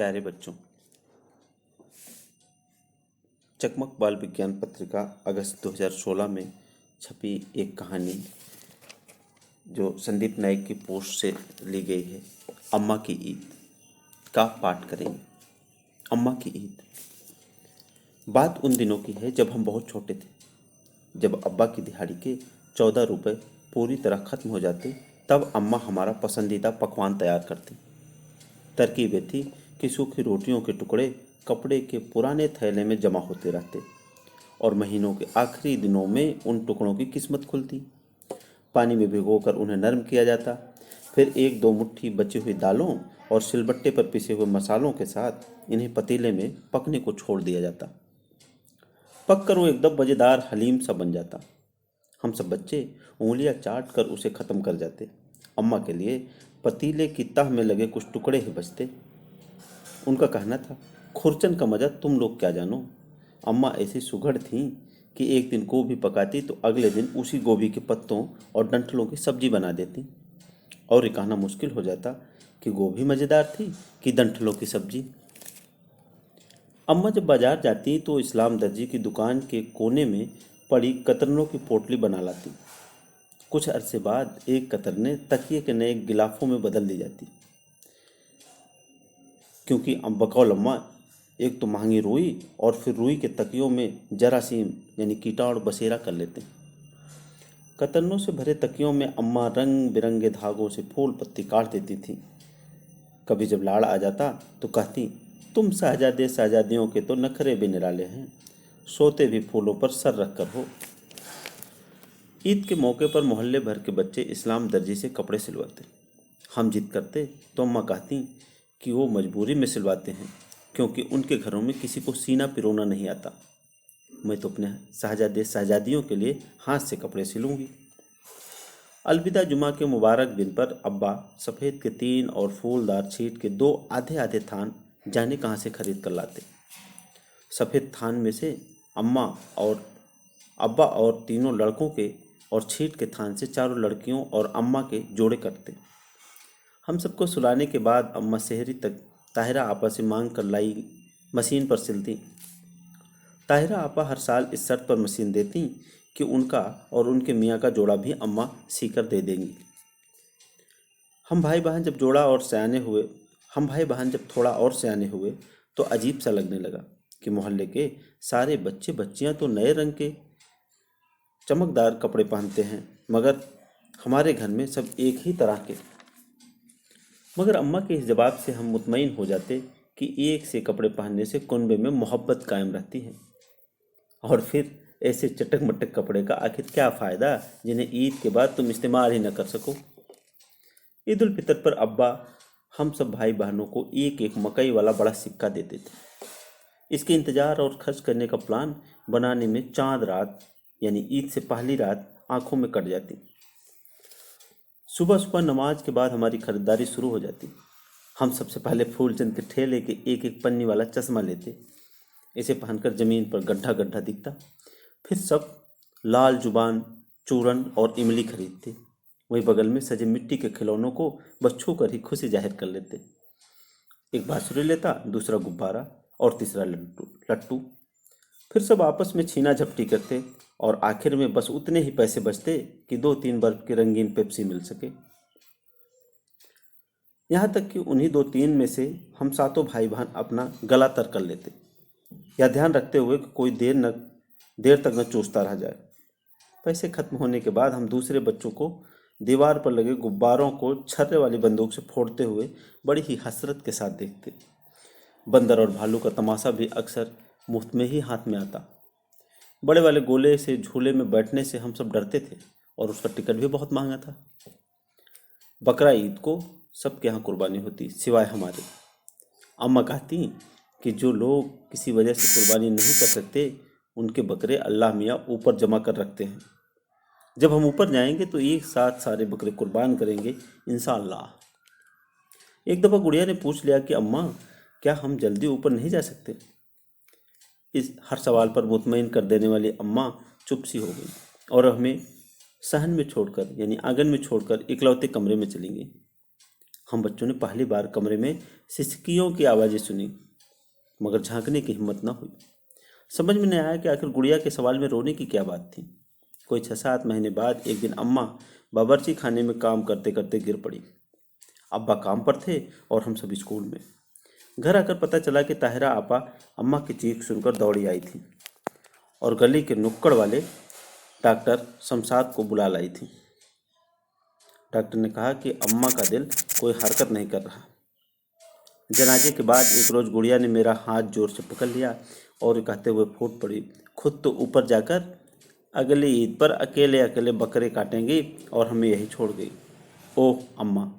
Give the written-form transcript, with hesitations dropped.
प्यारे बच्चों, चकमक बाल विज्ञान पत्रिका अगस्त 2016 में छपी एक कहानी जो संदीप नाइक की पोस्ट से ली गई है। अम्मा की ईद का पाठ करेंगे। अम्मा की ईद। बात उन दिनों की है जब हम बहुत छोटे थे, जब अब्बा की दिहाड़ी के 14 रुपए पूरी तरह खत्म हो जाते, तब अम्मा हमारा पसंदीदा पकवान तैयार करती। तरकीब ये थी कि सूखी रोटियों के टुकड़े कपड़े के पुराने थैले में जमा होते रहते और महीनों के आखिरी दिनों में उन टुकड़ों की किस्मत खुलती। पानी में भिगोकर उन्हें नरम किया जाता, फिर एक दो मुट्ठी बची हुई दालों और सिलबट्टे पर पिसे हुए मसालों के साथ इन्हें पतीले में पकने को छोड़ दिया जाता। पककर वो एकदम मज़ेदार हलीम सा बन जाता। हम सब बच्चे उंगलियां चाट कर उसे ख़त्म कर जाते। अम्मा के लिए पतीले की तह में लगे कुछ टुकड़े ही बचते। उनका कहना था, खुरचन का मज़ा तुम लोग क्या जानो। अम्मा ऐसी सुघड़ थीं कि एक दिन गोभी पकाती तो अगले दिन उसी गोभी के पत्तों और डंठलों की सब्जी बना देती। और ये कहना मुश्किल हो जाता कि गोभी मज़ेदार थी कि डंठलों की सब्जी। अम्मा जब बाजार जाती तो इस्लाम दर्जी की दुकान के कोने में पड़ी कतरनों की पोटली बना लाती। कुछ अरसे बाद एक कतरने तकिए के नए गिलाफों में बदल दी जाती, क्योंकि बकौल अम्मा एक तो महंगी रुई और फिर रुई के तकियों में जरासीम यानी कीटाणु बसेरा कर लेते। कतरनों से भरे तकियों में अम्मा रंग बिरंगे धागों से फूल पत्ती काट देती थी। कभी जब लाड़ आ जाता तो कहती, तुम शहजादे शहजादियों के तो नखरे भी निराले हैं, सोते भी फूलों पर सर रख कर हो। ईद के मौके पर मोहल्ले भर के बच्चे इस्लाम दर्जी से कपड़े सिलवाते। हम जिद करते तो अम्मा कहती कि वो मजबूरी में सिलवाते हैं, क्योंकि उनके घरों में किसी को सीना पिरोना नहीं आता। मैं तो अपने शहजादे शहजादियों के लिए हाथ से कपड़े सिलूंगी। अलविदा जुमा के मुबारक दिन पर अब्बा सफ़ेद के 3 और फूलदार छीट के 2 आधे आधे थान जाने कहाँ से खरीद कर लाते। सफ़ेद थान में से अम्मा और अब्बा और तीनों लड़कों के और छीट के थान से चारों लड़कियों और अम्मा के जोड़े करते। हम सबको सुलाने के बाद अम्मा सेहरी तक ताहिरा आपा से मांग कर लाई मशीन पर सिलती। ताहिरा आपा हर साल इस शर्त पर मशीन देती कि उनका और उनके मियाँ का जोड़ा भी अम्मा सीकर दे देंगी। हम भाई बहन जब थोड़ा और सयाने हुए तो अजीब सा लगने लगा कि मोहल्ले के सारे बच्चे बच्चियां तो नए रंग के चमकदार कपड़े पहनते हैं, मगर हमारे घर में सब एक ही तरह के। मगर अम्मा के इस जवाब से हम मुतमईन हो जाते कि एक से कपड़े पहनने से कुनबे में मोहब्बत कायम रहती है। और फिर ऐसे चटक मटक कपड़े का आखिर क्या फ़ायदा जिन्हें ईद के बाद तुम इस्तेमाल ही न कर सको। ईद उल फितर पर अब्बा हम सब भाई बहनों को एक एक मकई वाला बड़ा सिक्का देते थे। इसके इंतज़ार और खर्च करने का प्लान बनाने में चांद रात यानी ईद से पहली रात आंखों में कट जाती। सुबह सुबह नमाज के बाद हमारी खरीदारी शुरू हो जाती। हम सबसे पहले फूलचंद के ठेले के एक एक पन्नी वाला चश्मा लेते। इसे पहनकर ज़मीन पर गड्ढा गड्ढा दिखता। फिर सब लाल जुबान, चूरन और इमली खरीदते। वही बगल में सजे मिट्टी के खिलौनों को बस छू कर ही खुशी जाहिर कर लेते। एक बांसुरी लेता, दूसरा गुब्बारा और तीसरा लट्टू। फिर सब आपस में छीना झपटी करते और आखिर में बस उतने ही पैसे बचते कि 2-3 बर्फ की रंगीन पेप्सी मिल सके। यहाँ तक कि उन्हीं 2-3 में से हम सातों भाई बहन अपना गला तर कर लेते, या ध्यान रखते हुए कि कोई देर तक न चूसता रह जाए। पैसे खत्म होने के बाद हम दूसरे बच्चों को दीवार पर लगे गुब्बारों को छर्रे वाली बंदूक से फोड़ते हुए बड़ी ही हसरत के साथ देखते। बंदर और भालू का तमाशा भी अक्सर मुफ्त में ही हाथ में आता। बड़े वाले गोले से झूले में बैठने से हम सब डरते थे और उसका टिकट भी बहुत महंगा था। बकरा ईद को सबके यहाँ कुर्बानी होती सिवाय हमारे। अम्मा कहती कि जो लोग किसी वजह से कुर्बानी नहीं कर सकते उनके बकरे अल्लाह मियाँ ऊपर जमा कर रखते हैं। जब हम ऊपर जाएंगे तो एक साथ सारे बकरे कुर्बान करेंगे इंशाअल्लाह। एक दफ़ा गुड़िया ने पूछ लिया कि अम्मा, क्या हम जल्दी ऊपर नहीं जा सकते? इस हर सवाल पर मुतमईन कर देने वाली अम्मा चुप सी हो गई और हमें सहन में छोड़कर यानी आंगन में छोड़कर इकलौते कमरे में चली गई। हम बच्चों ने पहली बार कमरे में सिसकियों की आवाज़ें सुनी, मगर झांकने की हिम्मत न हुई। समझ में नहीं आया कि आखिर गुड़िया के सवाल में रोने की क्या बात थी। कोई 6-7 महीने बाद एक दिन अम्मा बावर्ची खाने में काम करते करते गिर पड़ी। अब्बा काम पर थे और हम सब स्कूल में। घर आकर पता चला कि ताहिरा आपा अम्मा की चीख सुनकर दौड़ी आई थी और गली के नुक्कड़ वाले डॉक्टर शमशाद को बुला लाई थी। डॉक्टर ने कहा कि अम्मा का दिल कोई हरकत नहीं कर रहा। जनाजे के बाद एक रोज़ गुड़िया ने मेरा हाथ जोर से पकड़ लिया और कहते हुए फूट पड़ी, खुद तो ऊपर जाकर अगली ईद पर अकेले अकेले बकरे काटेंगी और हमें यही छोड़ गई। ओह अम्मा,